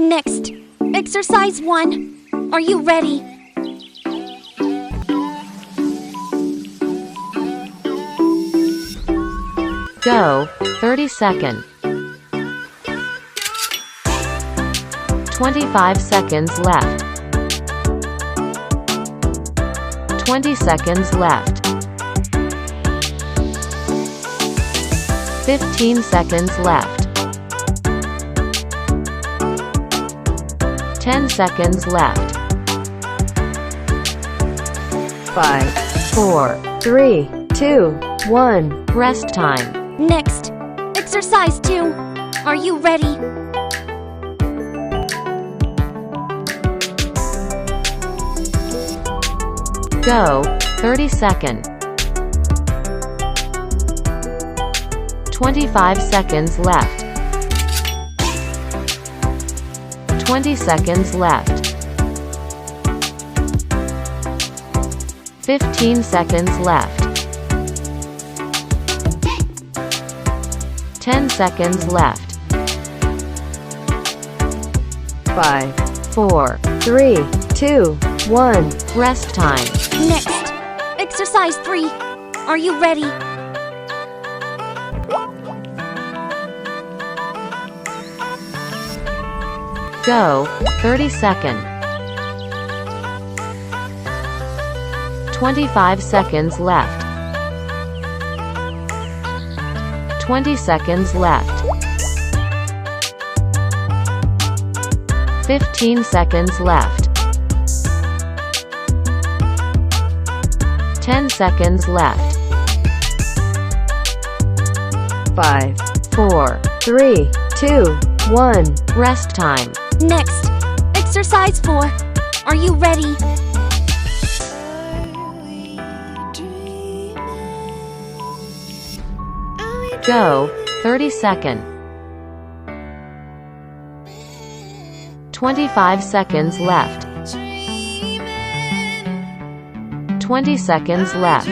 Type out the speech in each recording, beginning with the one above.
Next, exercise 1. Are you ready? Go, 30 seconds. 25 seconds left. 20 seconds left. 15 seconds left. 10 seconds left. 5, 4, 3, 2, 1. Rest time. Next, exercise 2. Are you ready? Go, 30 seconds. 25 seconds left. 20 seconds left. 15 seconds left. 10 seconds left. 5, 4, 3, 2, 1. Rest time. Next, exercise 3. Are you ready? Go, 30 seconds. 25 seconds left. 20 seconds left. 15 seconds left. 10 seconds left. 5, 4, 3, 2, 1. Rest time. Next, exercise 4. Are you ready? Go, 30 seconds. 25 seconds left. 20 seconds left.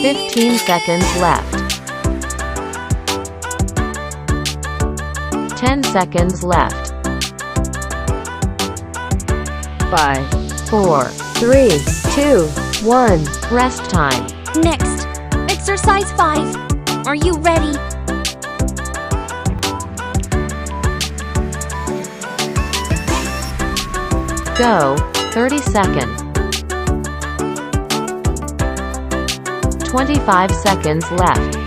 15 seconds left. 10 seconds left. 5, 4, 3, 2, 1. Rest time. Next, exercise 5. Are you ready? Go, 30 seconds. 25 seconds left.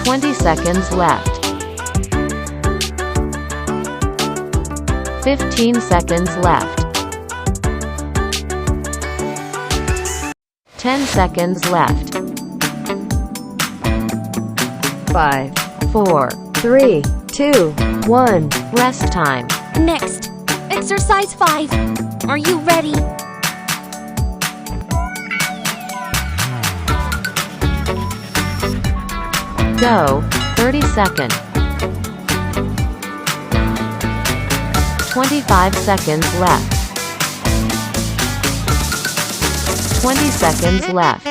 20 seconds left. 15 seconds left. 10 seconds left. 5, 4, 3, 2, 1. Rest time. Next, exercise 5. Are you ready? Go, 30 seconds. 25 seconds left. 20 seconds left.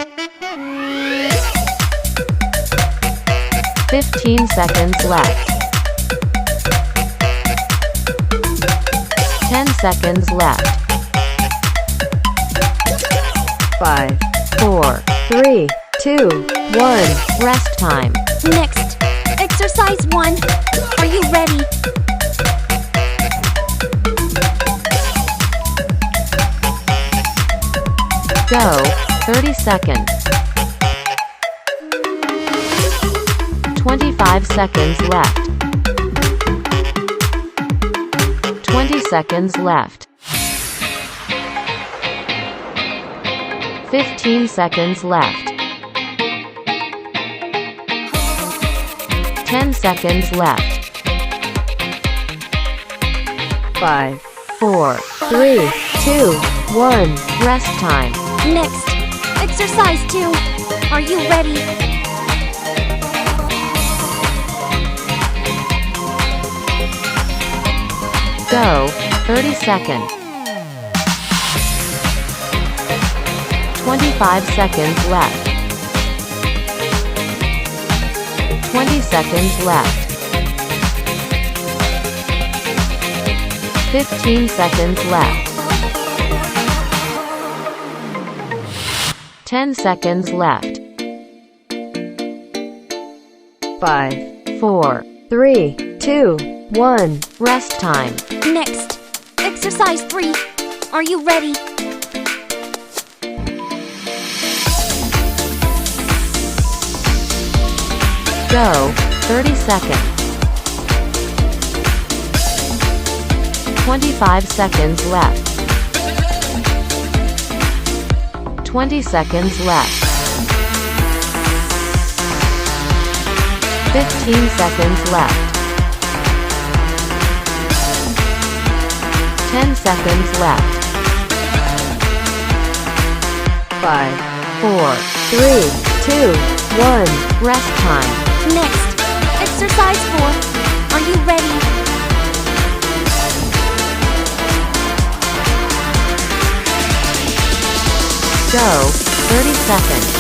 15 seconds left. 10 seconds left. 5, 4, 3, 2, 1. Rest time. Next, exercise 1. Are you ready? Go, 30 seconds. 25 seconds left. 20 seconds left. 15 seconds left. 10 seconds left. 5, 4, 3, 2, 1. Rest time. Next, exercise 2. Are you ready? Go, 30 seconds. 25 seconds left. 20 seconds left. 15 seconds left. 10 seconds left. 5, 4, 3, 2, 1. Rest time. Next, exercise 3. Are you ready? Go. 30 seconds. 25 seconds left. 20 seconds left. 15 seconds left. 10 seconds left. 5, 4, 3, 2, 1. Rest time. Next, exercise 4. Are you ready? Go. 30 seconds.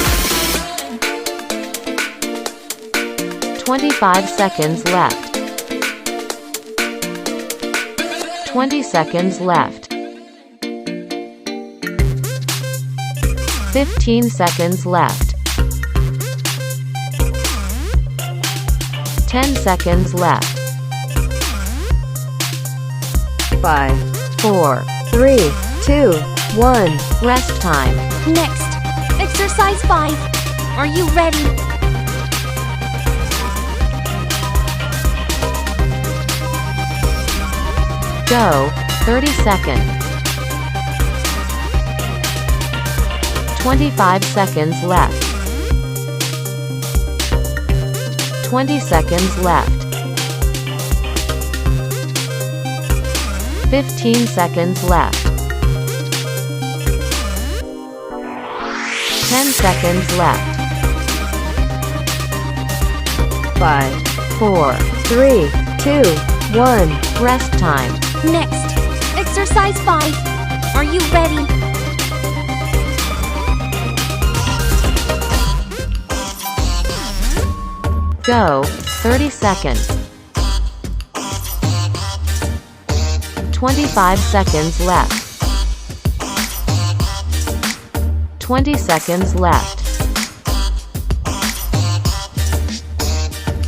25 seconds left. 20 seconds left. 15 seconds left. 10 seconds left. 5, 4, 3, 2, 1. Rest time. Next, exercise 5. Are you ready? Go. 30 seconds. 25 seconds left. 20 seconds left. 15 seconds left. 10 seconds left. 5, 4, 3, 2, 1. Rest time. Next, exercise 5. Are you ready? Go. 30 seconds. 25 seconds left. 20 seconds left.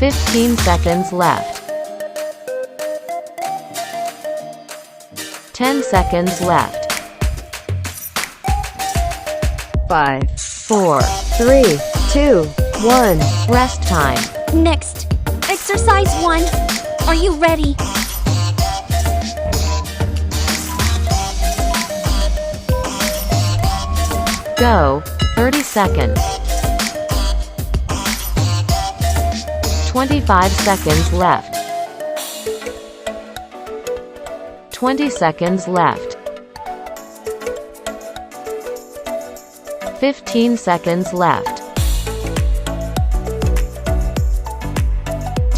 15 seconds left. 10 seconds left. 5, 4, 3, 2, 1. Rest time. Next, exercise 1. Are you ready? Go. 30 seconds. 25 seconds left. 20 seconds left. 15 seconds left.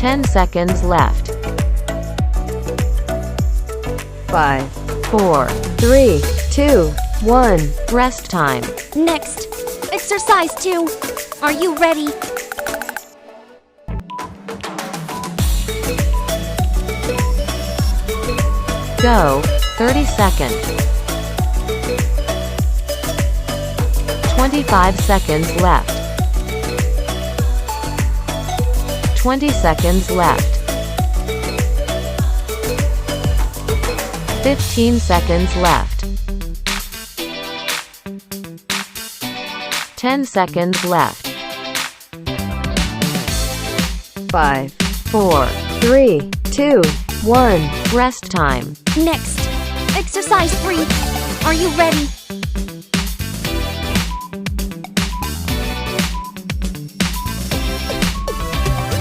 10 seconds left. 5, 4, 3, 2, 1. Rest time. Next, exercise 2. Are you ready? Go. 30 seconds. 25 seconds left. 20 seconds left. 15 seconds left. 10 seconds left. 5, 4, 3, 2, 1. Rest time. Next, exercise 3. Are you ready?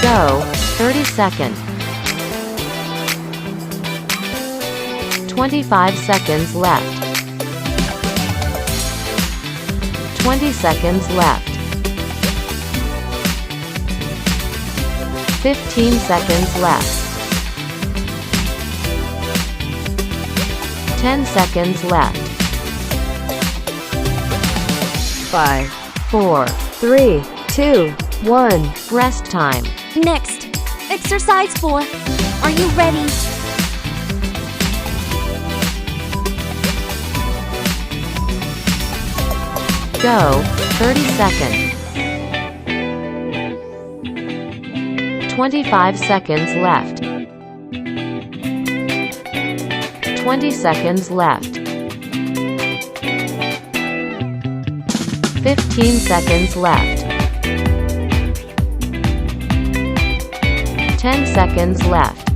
Go. 30 seconds. 25 seconds left. 20 seconds left. 15 seconds left. 10 seconds left. 5, 4, 3, 2, 1. Rest time. Next, exercise 4. Are you ready? Go, 30 seconds. 25 seconds left. 20 seconds left. 15 seconds left. 10 seconds left.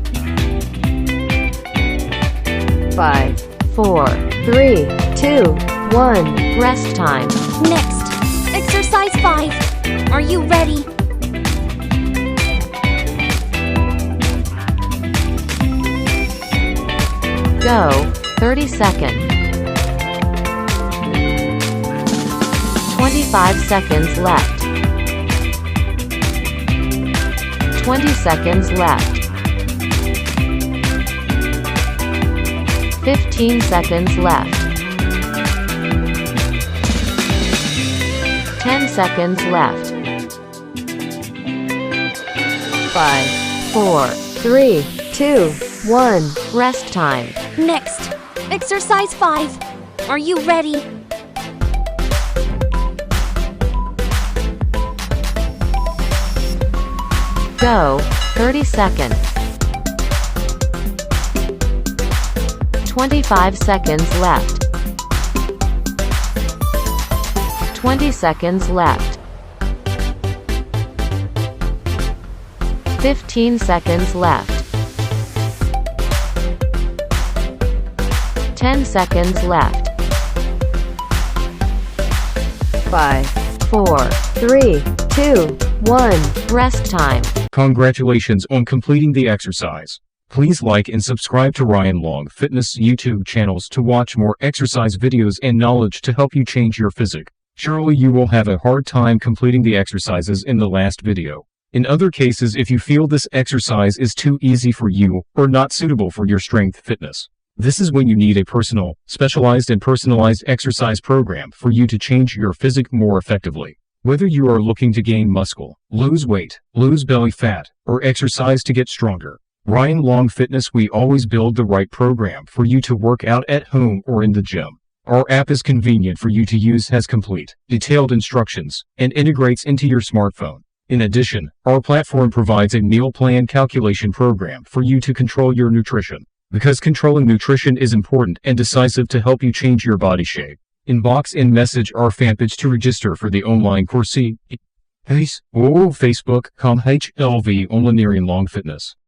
5, 4, 3, 2, 1. Rest time. Next, exercise 5. Are you ready? Go, 30 seconds. 25 seconds left. 20 seconds left. 15 seconds left. 10 seconds left. 5, 4, 3, 2, 1. Rest time. Next, exercise 5. Are you ready? Go, 30 seconds. 25 seconds left. 20 seconds left. 15 seconds left. 10 seconds left. 5, 4, 3, 2, 1. Rest time. Congratulations on completing the exercise. Please like and subscribe to Ryan Long Fitness YouTube channels to watch more exercise videos and knowledge to help you change your physique. Surely you will have a hard time completing the exercises in the last video. In other cases, if you feel this exercise is too easy for you or not suitable for your strength fitness, this is when you need a specialized and personalized exercise program for you to change your physique more effectively. Whether you are looking to gain muscle, lose weight, lose belly fat, or exercise to get stronger, Ryan Long Fitness, we always build the right program for you to work out at home or in the gym. Our app is convenient for you to use, has complete, detailed instructions, and integrates into your smartphone. In addition, our platform provides a meal plan calculation program for you to control your nutrition, because controlling nutrition is important and decisive to help you change your body shape. Inbox and message our fan page to register for the online course. Facebook.com/HLV Online Long Fitness.